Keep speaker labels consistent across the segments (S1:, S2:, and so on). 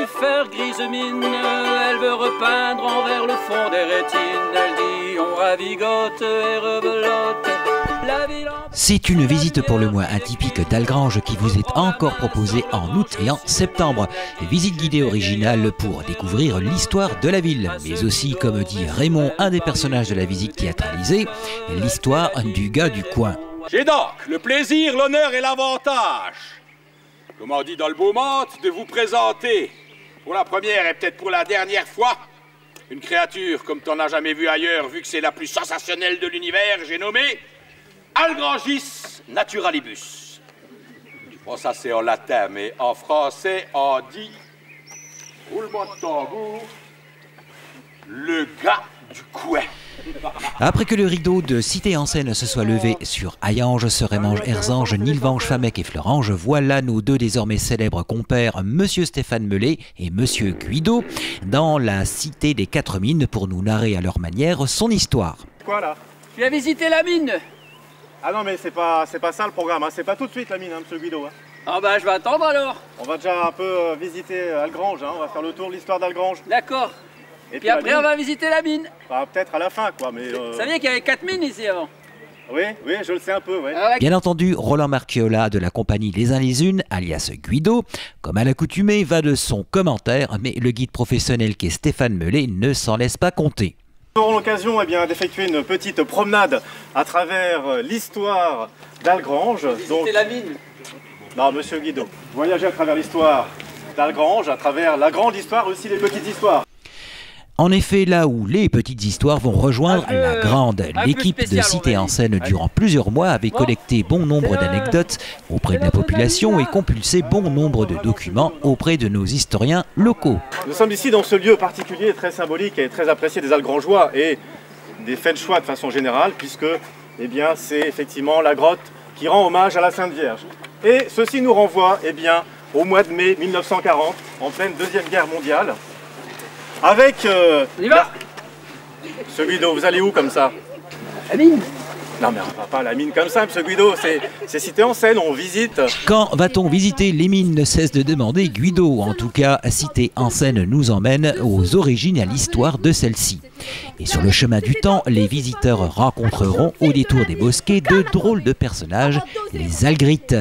S1: du fer grise mine, elle veut repeindre envers le fond des rétines. Elle dit on ravigote et rebelote la ville en...
S2: C'est une visite pour le moins atypique d'Algrange qui vous est encore proposée en août et en septembre. Visite guidée originale pour découvrir l'histoire de la ville, mais aussi, comme dit Raymond, un des personnages de la visite théâtralisée, l'histoire du gars du coin.
S3: J'ai donc le plaisir, l'honneur et l'avantage, comme on dit dans le beau monde, de vous présenter, pour la première et peut-être pour la dernière fois, une créature comme t'en as jamais vu ailleurs, vu que c'est la plus sensationnelle de l'univers. J'ai nommé Algrangis naturalibus. Bon, ça c'est en latin, mais en français on dit, roulement de tambour, le gars du coin.
S2: Après que le rideau de Cité en Scène se soit levé sur Hayange, Serémange, Erzange, Nilvange, Famec et Fleurange, voilà nos deux désormais célèbres compères, Monsieur Stéphane Mellet et Monsieur Guido, dans la Cité des Quatre Mines pour nous narrer à leur manière son histoire.
S4: Quoi là?
S1: Tu as visité la mine?
S4: Ah non mais c'est pas ça le programme, hein. C'est pas tout de suite la mine, hein, monsieur Guido. Hein.
S1: Ah bah je vais attendre alors.
S4: On va déjà un peu visiter Algrange, hein. On va faire le tour de l'histoire d'Algrange.
S1: D'accord.
S4: Et
S1: Puis après on va visiter la mine.
S4: Bah, peut-être à la fin quoi, mais...
S1: Vous saviez qu'il y avait 4 mines ici avant?
S4: Oui, je le sais un peu, ouais.
S1: Ah ouais.
S2: Bien entendu, Roland Marchiola de la compagnie Les Uns les Unes, alias Guido, comme à l'accoutumée, va de son commentaire, mais le guide professionnel qu'est Stéphane Mellet ne s'en laisse pas compter.
S4: Nous aurons l'occasion d'effectuer une petite promenade à travers l'histoire d'Algrange.
S1: Visiter la mine.
S4: Non, monsieur Guido. Voyager à travers l'histoire d'Algrange, à travers la grande histoire, aussi les petites histoires.
S2: En effet, là où les petites histoires vont rejoindre la grande, l'équipe de Cité en Scène durant plusieurs mois avait collecté bon nombre d'anecdotes auprès de la population et compulsé bon nombre de documents auprès de nos historiens locaux.
S4: Nous sommes ici dans ce lieu particulier, très symbolique et très apprécié des Algrangeois et des Fenchois de façon générale, puisque c'est effectivement la grotte qui rend hommage à la Sainte Vierge. Et ceci nous renvoie au mois de mai 1940, en pleine Deuxième Guerre mondiale. Avec...
S1: On y va?
S4: Monsieur Guido, vous allez où comme ça?
S1: La mine.
S4: Non mais on va pas à la mine comme ça, monsieur Guido, c'est Cité en Scène, on visite.
S2: Quand va-t-on visiter les mines ne cesse de demander Guido. En tout cas, Cité en Scène nous emmène aux origines et à l'histoire de celle-ci. Et sur le chemin du temps, les visiteurs rencontreront au détour des bosquets de drôles de personnages, les Algrites,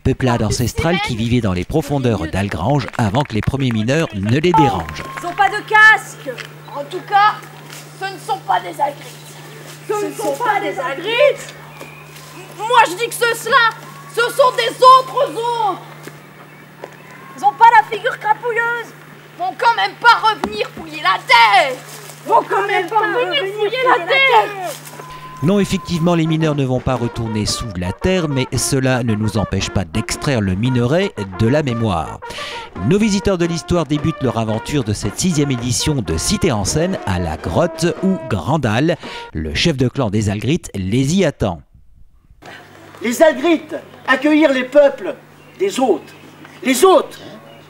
S2: peuplade ancestrale qui vivait dans les profondeurs d'Algrange avant que les premiers mineurs ne les dérangent.
S5: Ils n'ont pas de casque. En tout cas, ce ne sont pas des Algrites. Ce ne sont pas des Algrites. Moi, je dis que ceux-là, ce sont des autres. Ils n'ont pas la figure crapouilleuse. Vont quand même pas revenir fouiller la terre. Vont quand même pas revenir fouiller la terre.
S2: Non, effectivement, les mineurs ne vont pas retourner sous la terre, mais cela ne nous empêche pas d'extraire le minerai de la mémoire. Nos visiteurs de l'histoire débutent leur aventure de cette 6e édition de Cité en Scène à la grotte où Grandal, le chef de clan des Algrites, les y attend.
S6: Les Algrites accueillirent les peuples des hôtes. Les hôtes,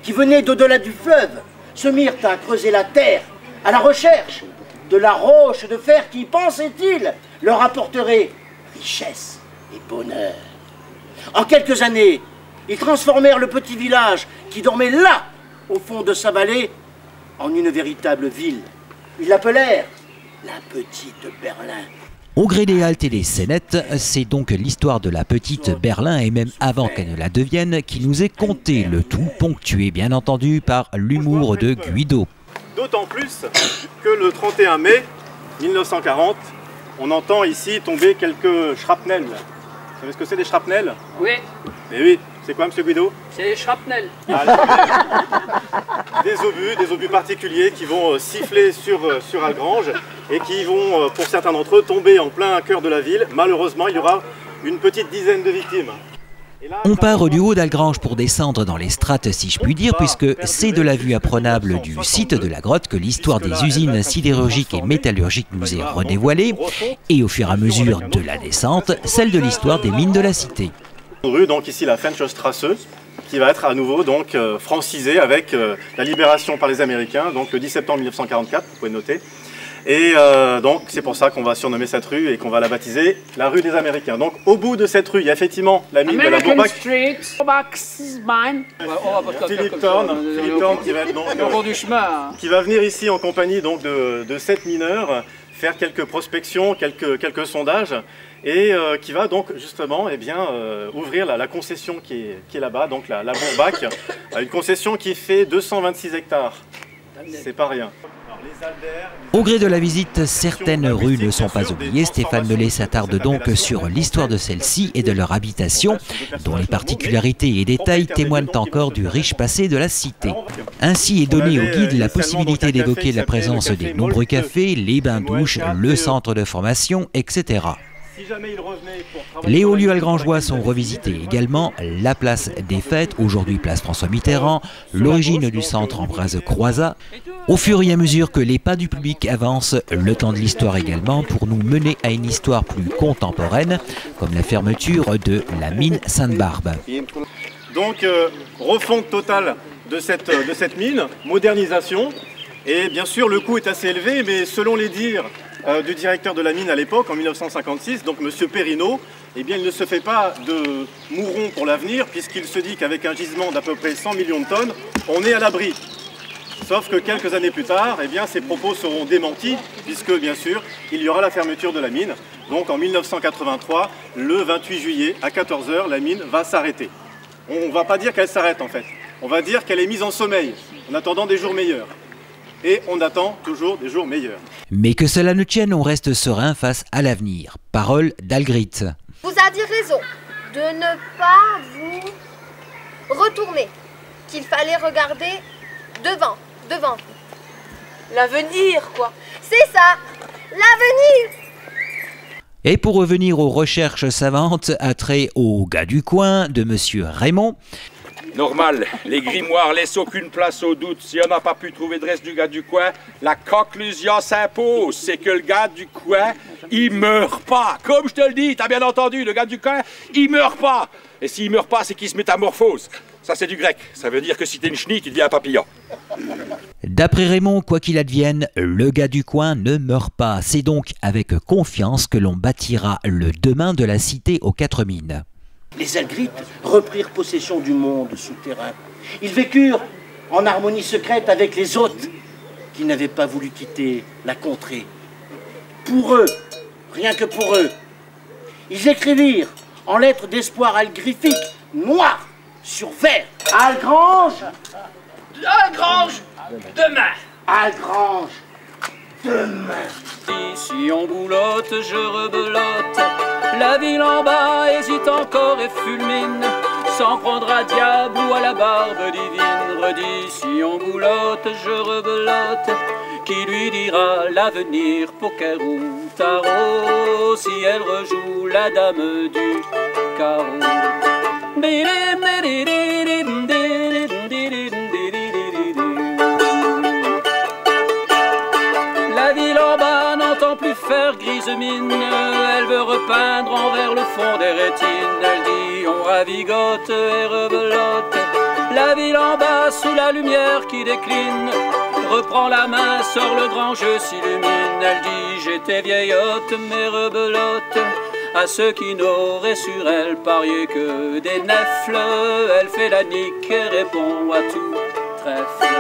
S6: qui venaient d'au-delà du fleuve, se mirent à creuser la terre à la recherche de la roche de fer qui, pensaient-ils, leur apporterait richesse et bonheur. En quelques années, ils transformèrent le petit village qui dormait là, au fond de sa vallée, en une véritable ville. Ils l'appelèrent la Petite Berlin.
S2: Au gré des haltes et des scénettes, c'est donc l'histoire de la Petite Berlin, et même avant qu'elle ne la devienne, qui nous est contée, le tout ponctué bien entendu par l'humour de Guido.
S4: D'autant plus que le 31 mai 1940, on entend ici tomber quelques shrapnels. Vous savez ce que c'est des shrapnels?
S1: Oui.
S4: Mais oui, c'est quoi monsieur Guido?
S1: C'est les shrapnels.
S4: Des obus particuliers qui vont siffler sur Algrange et qui vont, pour certains d'entre eux, tomber en plein cœur de la ville. Malheureusement, il y aura une petite dizaine de victimes.
S2: On part du haut d'Algrange pour descendre dans les strates, si je puis dire, puisque c'est de la vue apprenable du site de la grotte que l'histoire des usines sidérurgiques et métallurgiques nous est redévoilée, et au fur et à mesure de la descente, celle de l'histoire des mines de la cité.
S4: Rue, donc ici la Fenchstrasse, qui va être à nouveau donc francisée avec la libération par les Américains, donc le 10 septembre 1944, vous pouvez noter. Et donc c'est pour ça qu'on va surnommer cette rue et qu'on va la baptiser la rue des Américains. Donc au bout de cette rue, il y a effectivement la mine de la Bourbach. Philippe Thorne qui va être donc, qui va venir ici en compagnie donc de 7 mineurs, faire quelques prospections, quelques sondages, et qui va donc justement ouvrir la concession qui est là-bas, donc la Bourbach, une concession qui fait 226 hectares. C'est pas rien.
S2: Au gré de la visite, certaines rues ne sont pas oubliées. Stéphane Mellet s'attarde donc sur l'histoire de celles-ci et de leur habitation, dont les particularités et détails témoignent encore du riche passé de la cité. Ainsi est donnée au guide la possibilité d'évoquer la présence des nombreux cafés, les bains-douches, le centre de formation, etc. Les hauts lieux algrangeois sont revisités également, la place des Fêtes, aujourd'hui place François Mitterrand, l'origine du centre Ambroise Croizat. Au fur et à mesure que les pas du public avancent, le temps de l'histoire également pour nous mener à une histoire plus contemporaine, comme la fermeture de la mine Sainte-Barbe.
S4: Donc refonte totale de cette mine, modernisation, et bien sûr le coût est assez élevé, mais selon les dires du directeur de la mine à l'époque, en 1956, donc M. Perrineau, eh bien, il ne se fait pas de mouron pour l'avenir, puisqu'il se dit qu'avec un gisement d'à peu près 100 millions de tonnes, on est à l'abri. Sauf que quelques années plus tard, eh bien, ces propos seront démentis, puisque bien sûr, il y aura la fermeture de la mine. Donc en 1983, le 28 juillet, à 14 h, la mine va s'arrêter. On ne va pas dire qu'elle s'arrête en fait, on va dire qu'elle est mise en sommeil, en attendant des jours meilleurs. Et on attend toujours des jours meilleurs.
S2: Mais que cela ne tienne, on reste serein face à l'avenir. Parole d'Algrit.
S7: Vous avez raison de ne pas vous retourner, qu'il fallait regarder devant vous.
S5: L'avenir, quoi.
S7: C'est ça, l'avenir.
S2: Et pour revenir aux recherches savantes, attrait au gars du coin de Monsieur Raymond.
S3: Normal, les grimoires laissent aucune place au doute. Si on n'a pas pu trouver de reste du gars du coin, la conclusion s'impose. C'est que le gars du coin, il meurt pas. Comme je te le dis, t'as bien entendu, le gars du coin, il meurt pas. Et s'il meurt pas, c'est qu'il se métamorphose. Ça, c'est du grec. Ça veut dire que si t'es une chenille, tu deviens un papillon.
S2: D'après Raymond, quoi qu'il advienne, le gars du coin ne meurt pas. C'est donc avec confiance que l'on bâtira le demain de la cité aux 4 mines.
S6: Les Algrites reprirent possession du monde souterrain. Ils vécurent en harmonie secrète avec les hôtes qui n'avaient pas voulu quitter la contrée. Pour eux, rien que pour eux, ils écrivirent en lettres d'espoir algrifiques, noires sur vert. Algrange, demain. Algrange, demain.
S1: Ici on boulotte, je rebelote. La ville en bas hésite encore et fulmine, s'en prendre à diable ou à la barbe divine. Redis, si on boulotte, je rebelote. Qui lui dira l'avenir, poker ou tarot, si elle rejoue la dame du carreau. La ville en bas n'entend plus faire grise mine, elle veut repeindre envers le fond des rétines. Elle dit on ravigote et rebelote. La ville en bas sous la lumière qui décline, reprend la main, sort le grand jeu, s'illumine. Elle dit j'étais vieillotte mais rebelote. À ceux qui n'auraient sur elle parié que des nefles, elle fait la nique et répond à tout trèfle.